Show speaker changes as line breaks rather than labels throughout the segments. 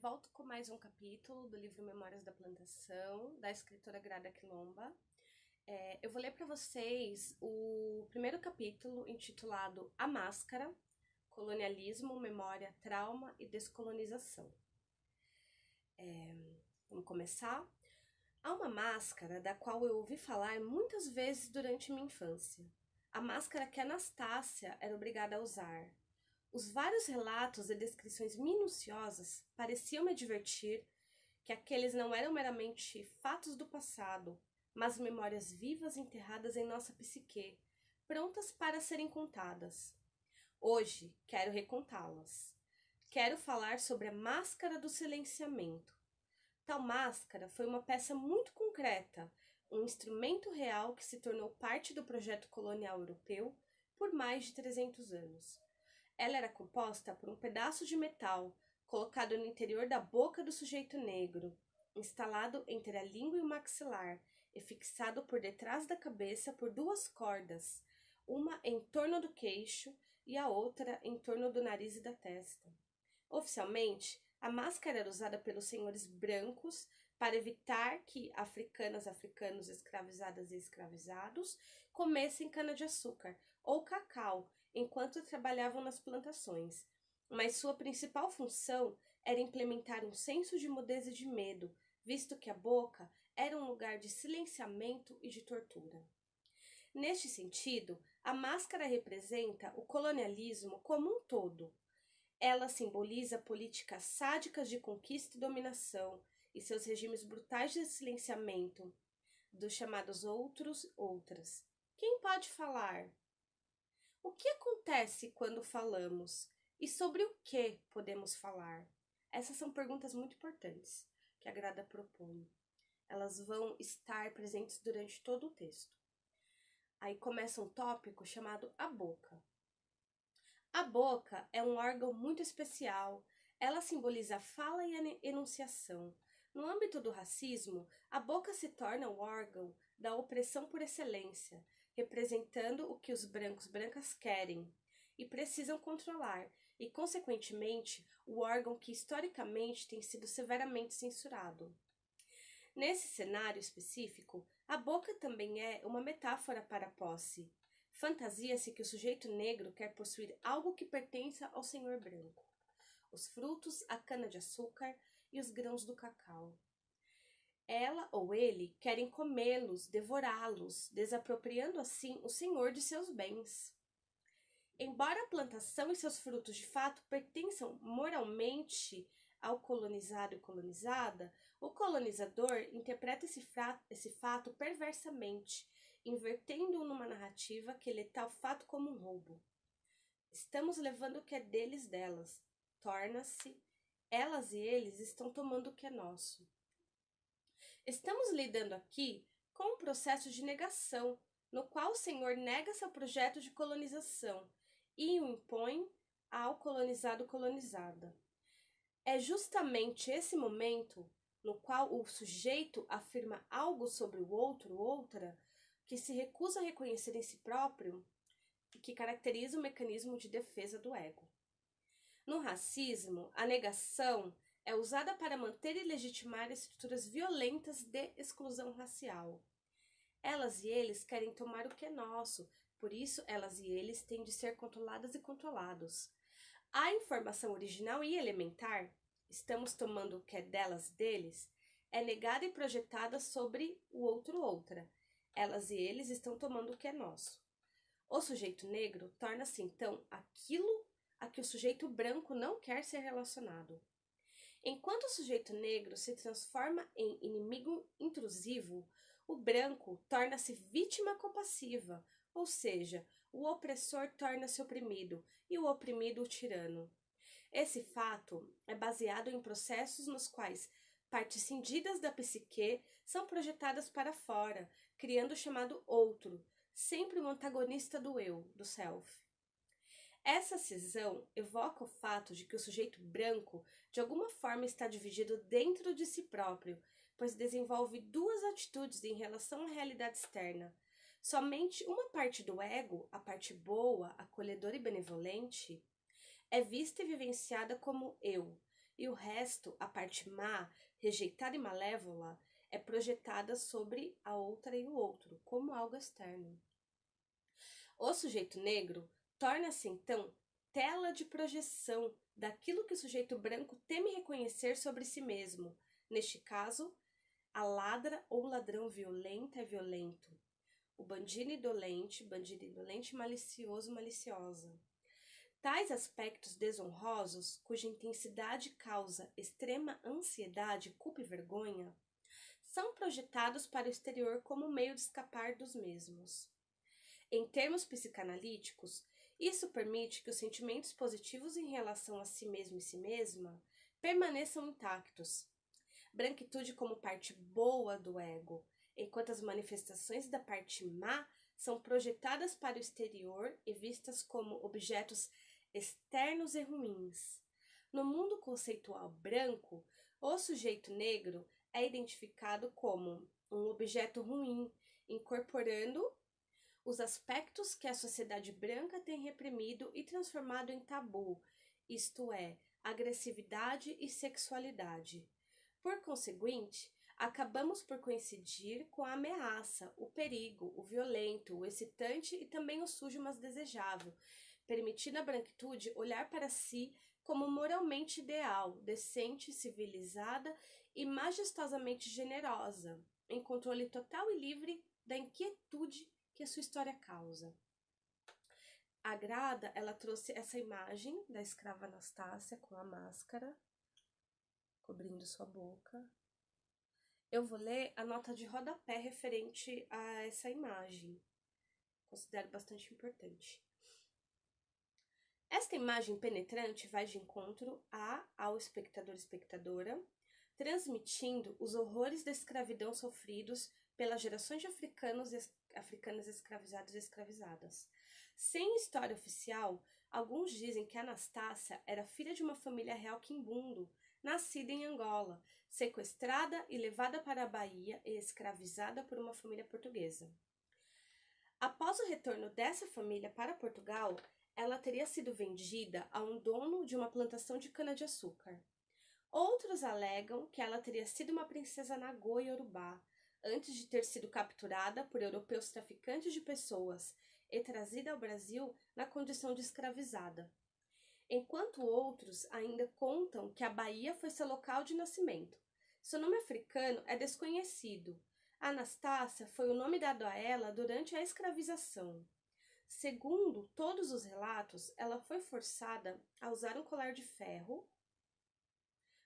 volto com mais um capítulo do livro Memórias da Plantação, da escritora Grada Quilomba. Eu vou ler para vocês o primeiro capítulo, intitulado A Máscara, Colonialismo, Memória, Trauma e Descolonização. Vamos começar? Há uma máscara da qual eu ouvi falar muitas vezes durante minha infância. A máscara que Anastácia era obrigada a usar. Os vários relatos e descrições minuciosas pareciam me advertir que aqueles não eram meramente fatos do passado, mas memórias vivas enterradas em nossa psique, prontas para serem contadas. Hoje quero recontá-las. Quero falar sobre a máscara do silenciamento. Tal máscara foi uma peça muito concreta, um instrumento real que se tornou parte do projeto colonial europeu por mais de 300 anos. Ela era composta por um pedaço de metal colocado no interior da boca do sujeito negro, instalado entre a língua e o maxilar e fixado por detrás da cabeça por duas cordas, uma em torno do queixo e a outra em torno do nariz e da testa. Oficialmente, a máscara era usada pelos senhores brancos para evitar que africanos escravizadas e escravizados comessem cana-de-açúcar ou cacau enquanto trabalhavam nas plantações, mas sua principal função era implementar um senso de mudez e de medo, visto que a boca era um lugar de silenciamento e de tortura. Neste sentido, a máscara representa o colonialismo como um todo. Ela simboliza políticas sádicas de conquista e dominação e seus regimes brutais de silenciamento dos chamados outras. Quem pode falar? O que acontece quando falamos? E sobre o que podemos falar? Essas são perguntas muito importantes que a Grada propõe. Elas vão estar presentes durante todo o texto. Aí começa um tópico chamado a boca. A boca é um órgão muito especial. Ela simboliza a fala e a enunciação. No âmbito do racismo, a boca se torna o órgão da opressão por excelência, representando o que os brancas querem e precisam controlar, e, consequentemente, o órgão que historicamente tem sido severamente censurado. Nesse cenário específico, a boca também é uma metáfora para a posse. Fantasia-se que o sujeito negro quer possuir algo que pertença ao senhor branco: os frutos, a cana-de-açúcar e os grãos do cacau. Ela ou ele querem comê-los, devorá-los, desapropriando assim o senhor de seus bens. Embora a plantação e seus frutos de fato pertençam moralmente ao colonizado e colonizada, o colonizador interpreta esse fato perversamente, invertendo-o numa narrativa que lê tal fato como um roubo. Estamos levando o que é deles, delas. Torna-se, elas e eles estão tomando o que é nosso. Estamos lidando aqui com um processo de negação, no qual o senhor nega seu projeto de colonização e o impõe ao colonizado colonizada. É justamente esse momento no qual o sujeito afirma algo sobre o outro, outra, que se recusa a reconhecer em si próprio e que caracteriza o mecanismo de defesa do ego. No racismo, a negação é usada para manter e legitimar estruturas violentas de exclusão racial. Elas e eles querem tomar o que é nosso, por isso elas e eles têm de ser controladas e controlados. A informação original e elementar, estamos tomando o que é delas, deles, é negada e projetada sobre o outro, outra. Elas e eles estão tomando o que é nosso. O sujeito negro torna-se então aquilo a que o sujeito branco não quer ser relacionado. Enquanto o sujeito negro se transforma em inimigo intrusivo, o branco torna-se vítima compassiva, ou seja, o opressor torna-se oprimido e o oprimido o tirano. Esse fato é baseado em processos nos quais partes cindidas da psique são projetadas para fora, criando o chamado outro, sempre um antagonista do eu, do self. Essa cisão evoca o fato de que o sujeito branco de alguma forma está dividido dentro de si próprio, pois desenvolve duas atitudes em relação à realidade externa. Somente uma parte do ego, a parte boa, acolhedora e benevolente, é vista e vivenciada como eu, e o o resto, a parte má, rejeitada e malévola, é projetada sobre a outra e o outro, como algo externo. O sujeito negro torna-se, então, tela de projeção daquilo que o sujeito branco teme reconhecer sobre si mesmo. Neste caso, a ladra ou ladrão violenta é violento. O bandido indolente, malicioso, maliciosa. Tais aspectos desonrosos, cuja intensidade causa extrema ansiedade, culpa e vergonha, são projetados para o exterior como meio de escapar dos mesmos. Em termos psicanalíticos, isso permite que os sentimentos positivos em relação a si mesmo e si mesma permaneçam intactos. Branquitude como parte boa do ego, enquanto as manifestações da parte má são projetadas para o exterior e vistas como objetos externos e ruins. No mundo conceitual branco, o sujeito negro é identificado como um objeto ruim, incorporando os aspectos que a sociedade branca tem reprimido e transformado em tabu, isto é, agressividade e sexualidade. Por conseguinte, acabamos por coincidir com a ameaça, o perigo, o violento, o excitante e também o sujo, mas desejável, permitindo à branquitude olhar para si como moralmente ideal, decente, civilizada e majestosamente generosa, em controle total e livre da inquietude que a sua história causa. A Grada, ela trouxe essa imagem da escrava Anastácia com a máscara, cobrindo sua boca. Eu vou ler a nota de rodapé referente a essa imagem. Considero bastante importante. Esta imagem penetrante vai de encontro ao espectador-espectadora, transmitindo os horrores da escravidão sofridos pelas gerações de africanas escravizados e escravizadas. Sem história oficial, alguns dizem que Anastácia era filha de uma família real quimbundo, nascida em Angola, sequestrada e levada para a Bahia e escravizada por uma família portuguesa. Após o retorno dessa família para Portugal, ela teria sido vendida a um dono de uma plantação de cana-de-açúcar. Outros alegam que ela teria sido uma princesa Nagô Yorubá, antes de ter sido capturada por europeus traficantes de pessoas e trazida ao Brasil na condição de escravizada. Enquanto outros ainda contam que a Bahia foi seu local de nascimento. Seu nome africano é desconhecido. Anastácia foi o nome dado a ela durante a escravização. Segundo todos os relatos, ela foi forçada a usar um colar de ferro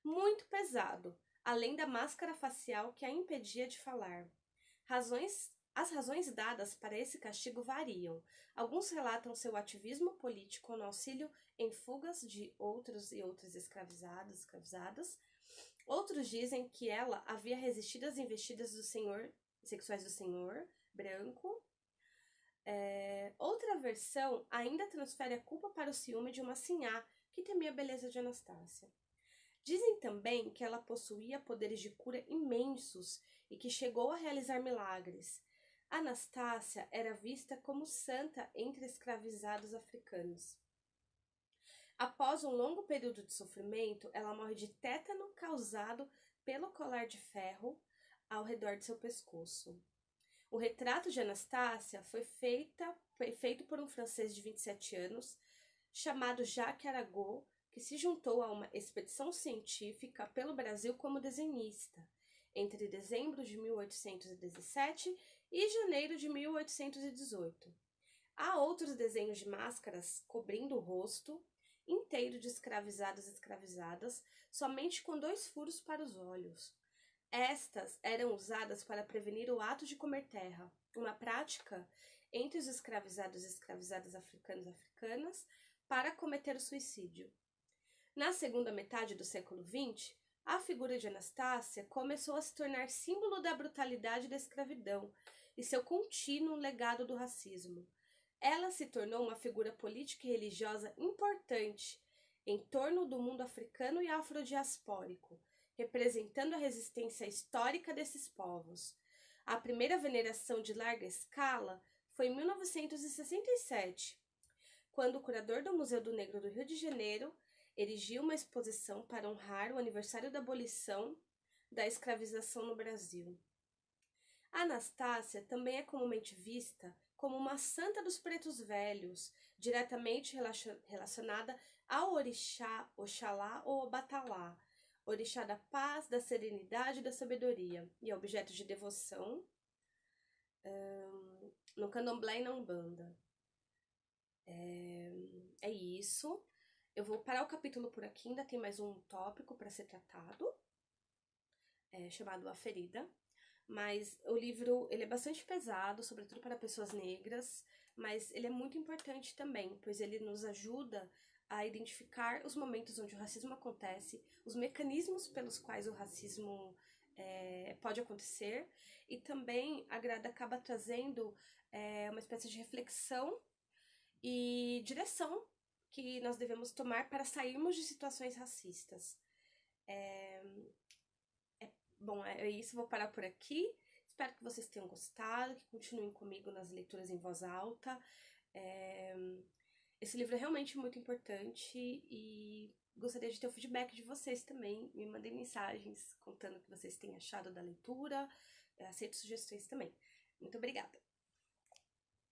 muito pesado, além da máscara facial que a impedia de falar. As razões dadas para esse castigo variam. Alguns relatam seu ativismo político no auxílio em fugas de outros e outras escravizadas. Outros dizem que ela havia resistido às investidas sexuais do senhor branco. Outra versão ainda transfere a culpa para o ciúme de uma sinhá que temia a beleza de Anastácia. Dizem também que ela possuía poderes de cura imensos e que chegou a realizar milagres. Anastácia era vista como santa entre escravizados africanos. Após um longo período de sofrimento, ela morre de tétano causado pelo colar de ferro ao redor de seu pescoço. O retrato de Anastácia foi feito por um francês de 27 anos, chamado Jacques Arago, que se juntou a uma expedição científica pelo Brasil como desenhista, entre dezembro de 1817 e janeiro de 1818. Há outros desenhos de máscaras cobrindo o rosto inteiro de escravizados e escravizadas, somente com 2 furos para os olhos. Estas eram usadas para prevenir o ato de comer terra, uma prática entre os escravizados e escravizadas africanos e africanas para cometer o suicídio. Na segunda metade do século XX, a figura de Anastácia começou a se tornar símbolo da brutalidade da escravidão e seu contínuo legado do racismo. Ela se tornou uma figura política e religiosa importante em torno do mundo africano e afrodiaspórico, representando a resistência histórica desses povos. A primeira veneração de larga escala foi em 1967, quando o curador do Museu do Negro do Rio de Janeiro erigiu uma exposição para honrar o aniversário da abolição da escravização no Brasil. Anastácia também é comumente vista como uma santa dos pretos velhos, diretamente relacionada ao orixá, Oxalá ou Obatalá, orixá da paz, da serenidade e da sabedoria, e é objeto de devoção no candomblé e na umbanda. É isso. Eu vou parar o capítulo por aqui, ainda tem mais um tópico para ser tratado, chamado A Ferida. Mas o livro, ele é bastante pesado, sobretudo para pessoas negras, mas ele é muito importante também, pois ele nos ajuda a identificar os momentos onde o racismo acontece, os mecanismos pelos quais o racismo pode acontecer, e também a Grada acaba trazendo uma espécie de reflexão e direção que nós devemos tomar para sairmos de situações racistas. Bom, é isso, vou parar por aqui. Espero que vocês tenham gostado, que continuem comigo nas leituras em voz alta. Esse livro é realmente muito importante e gostaria de ter o feedback de vocês também. Me mandem mensagens contando o que vocês têm achado da leitura. Aceito sugestões também. Muito obrigada!